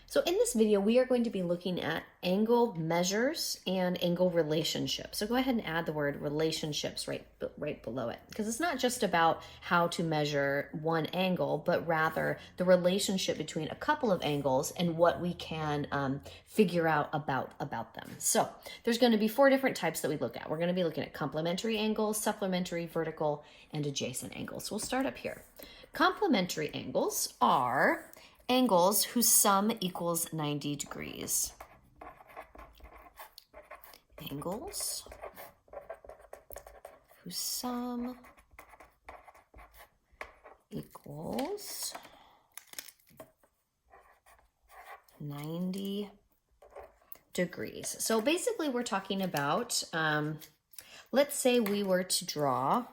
So in this video, we are going to be looking at angle measures and angle relationships. So go ahead and add the word relationships right below it, because it's not just about how to measure one angle, but rather the relationship between a couple of angles and what we can figure out about them. So there's going to be 4 different types that we look at. We're going to be looking at complementary angles, supplementary, vertical, and adjacent angles. So we'll start up here. Complementary angles are angles whose sum equals 90 degrees. Angles whose sum equals 90 degrees. So basically we're talking about, let's say we were to draw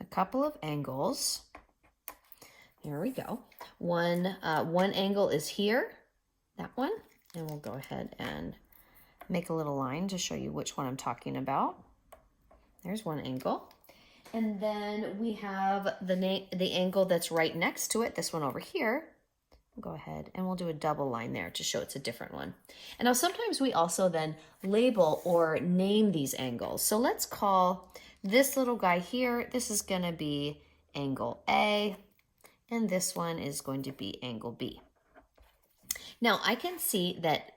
couple of angles. Here we go. One angle is here, that one, and we'll go ahead and make a little line to show you which one I'm talking about. There's one angle. And then we have the angle that's right next to it, this one over here. We'll go ahead and we'll do a double line there to show it's a different one. And now sometimes we also then label or name these angles. So let's call this little guy here, this is going to be angle A, and this one is going to be angle B. Now I can see that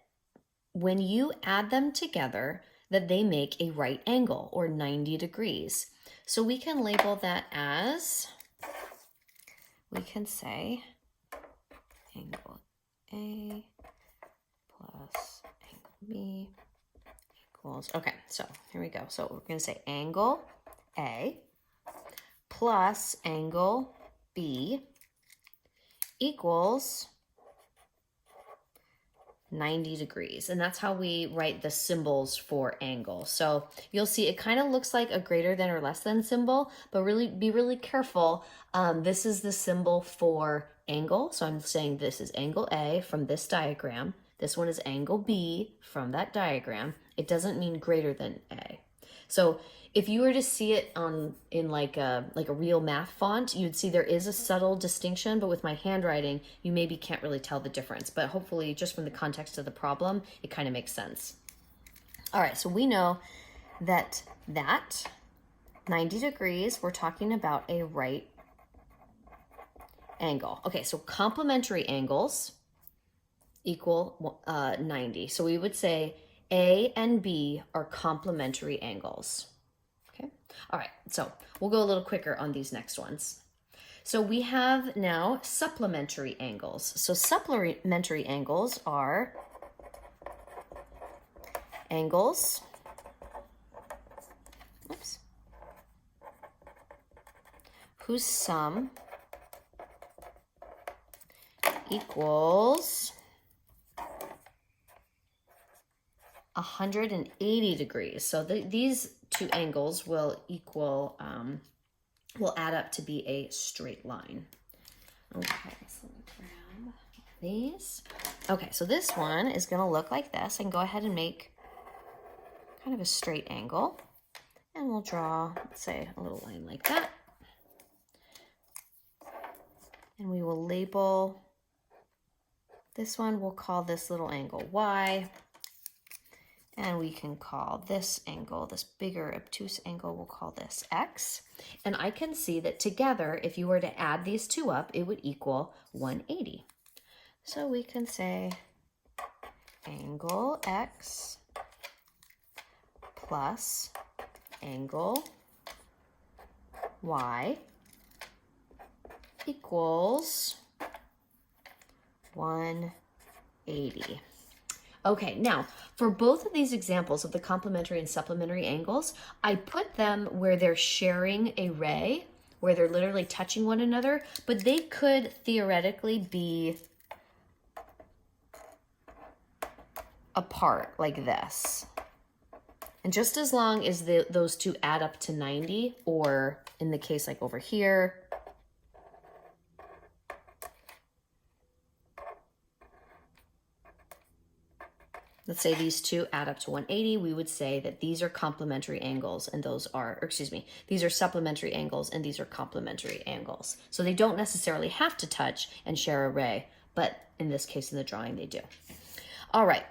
when you add them together, that they make a right angle or 90 degrees. So we can label that as, we can say angle A plus angle B equals, okay, so here we go. So we're going to say angle A plus angle B equals 90 degrees. And that's how we write the symbols for angle. So you'll see it kind of looks like a greater than or less than symbol, but be really careful. This is the symbol for angle. So I'm saying this is angle A from this diagram. This one is angle B from that diagram. It doesn't mean greater than A. So if you were to see it in like a real math font, you'd see there is a subtle distinction, but with my handwriting, you maybe can't really tell the difference. But hopefully just from the context of the problem, it kind of makes sense. All right, so we know that 90 degrees, we're talking about a right angle. Okay, so complementary angles equal 90. So we would say A and B are complementary angles. Okay. All right. So we'll go a little quicker on these next ones. So we have now supplementary angles. So supplementary angles are angles, whose sum equals 180 degrees. So these two angles will equal, will add up to be a straight line. Okay, so let me grab these. Okay, so this one is going to look like this. I can go ahead and make kind of a straight angle. And we'll draw, let's say, a little line like that. And we will label this one, we'll call this little angle Y. And we can call this angle, this bigger obtuse angle, we'll call this X. And I can see that together, if you were to add these two up, it would equal 180. So we can say angle X plus angle Y equals 180. Okay, now for both of these examples of the complementary and supplementary angles, I put them where they're sharing a ray, where they're literally touching one another, but they could theoretically be apart like this. And just as long as those two add up to 90, or in the case like over here, let's say these two add up to 180, we would say that these are complementary angles and those are, or excuse me, these are supplementary angles and these are complementary angles. So they don't necessarily have to touch and share a ray, but in this case in the drawing they do. All right,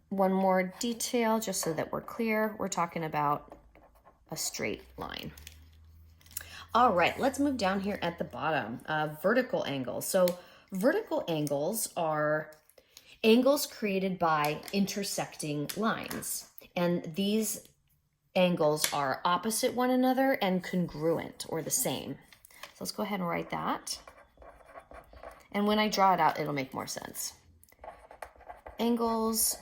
one more detail just so that we're clear. We're talking about a straight line. All right, let's move down here at the bottom, vertical angles. So vertical angles are angles created by intersecting lines. And these angles are opposite one another and congruent, or the same. So let's go ahead and write that. And when I draw it out, it'll make more sense. Angles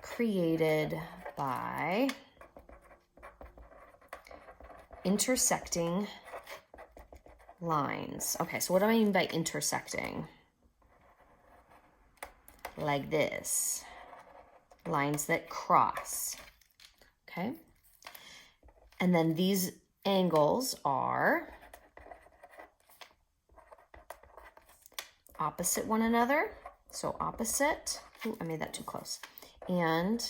created by intersecting lines. Okay, so what do I mean by intersecting? Like this. Lines that cross. Okay? And then these angles are opposite one another. So opposite. Ooh, I made that too close. And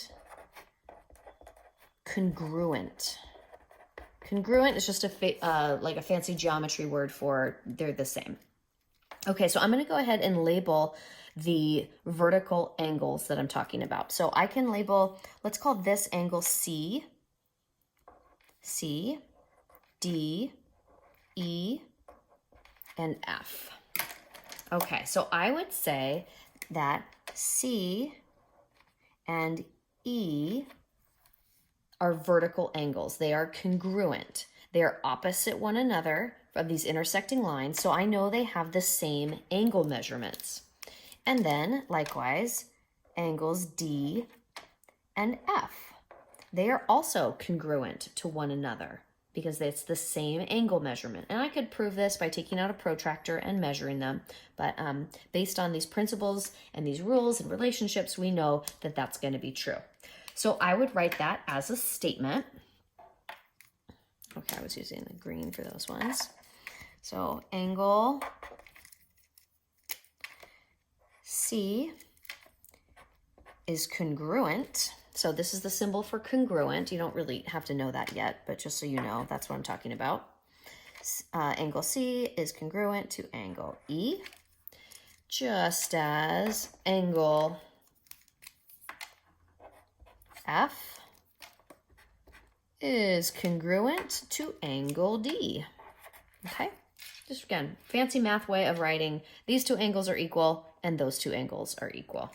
congruent. Congruent is just like a fancy geometry word for they're the same. Okay, so I'm going to go ahead and label the vertical angles that I'm talking about. So I can label, let's call this angle C, C, D, E, and F. Okay, so I would say that C and E are vertical angles. They are congruent. They are opposite one another of these intersecting lines, so I know they have the same angle measurements. And then, likewise, angles D and F. They are also congruent to one another because it's the same angle measurement. And I could prove this by taking out a protractor and measuring them, but based on these principles and these rules and relationships, we know that that's going to be true. So I would write that as a statement. Okay, I was using the green for those ones. So angle C is congruent. So this is the symbol for congruent. You don't really have to know that yet, but just so you know, that's what I'm talking about. Angle C is congruent to angle E, just as angle F is congruent to angle D. Okay, just again, fancy math way of writing these two angles are equal and those two angles are equal.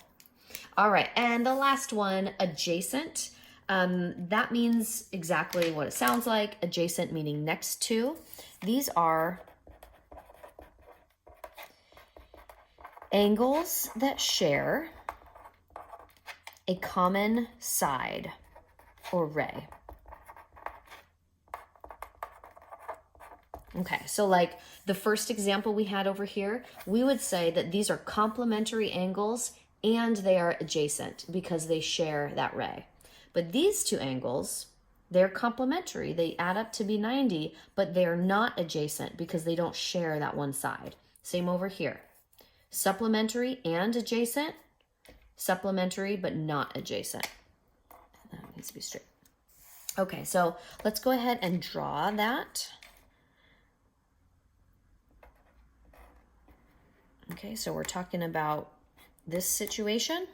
All right, and the last one, adjacent. That means exactly what it sounds like, adjacent meaning next to. These are angles that share a common side or ray. Okay, so like the first example we had over here, we would say that these are complementary angles and they are adjacent because they share that ray. But these two angles, they're complementary. They add up to be 90, but they're not adjacent because they don't share that one side. Same over here. Supplementary and adjacent, supplementary but not adjacent. That needs to be straight. Okay, so let's go ahead and draw that. Okay, so we're talking about this situation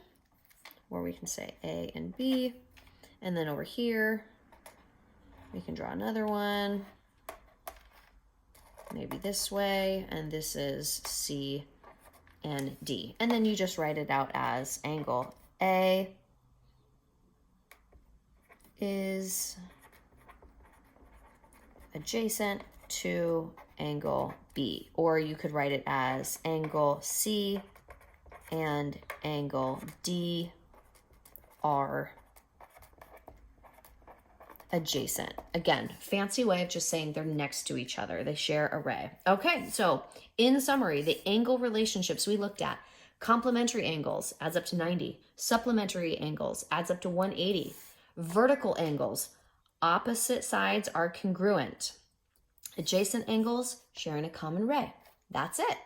where we can say A and B, and then over here we can draw another one, maybe this way, and this is C and D. And then you just write it out as angle A is adjacent to angle B, or you could write it as angle C and angle D are adjacent. Again, fancy way of just saying they're next to each other. They share a ray. Okay, so in summary, the angle relationships we looked at, complementary angles adds up to 90, supplementary angles adds up to 180, vertical angles, opposite sides are congruent, adjacent angles sharing a common ray. That's it.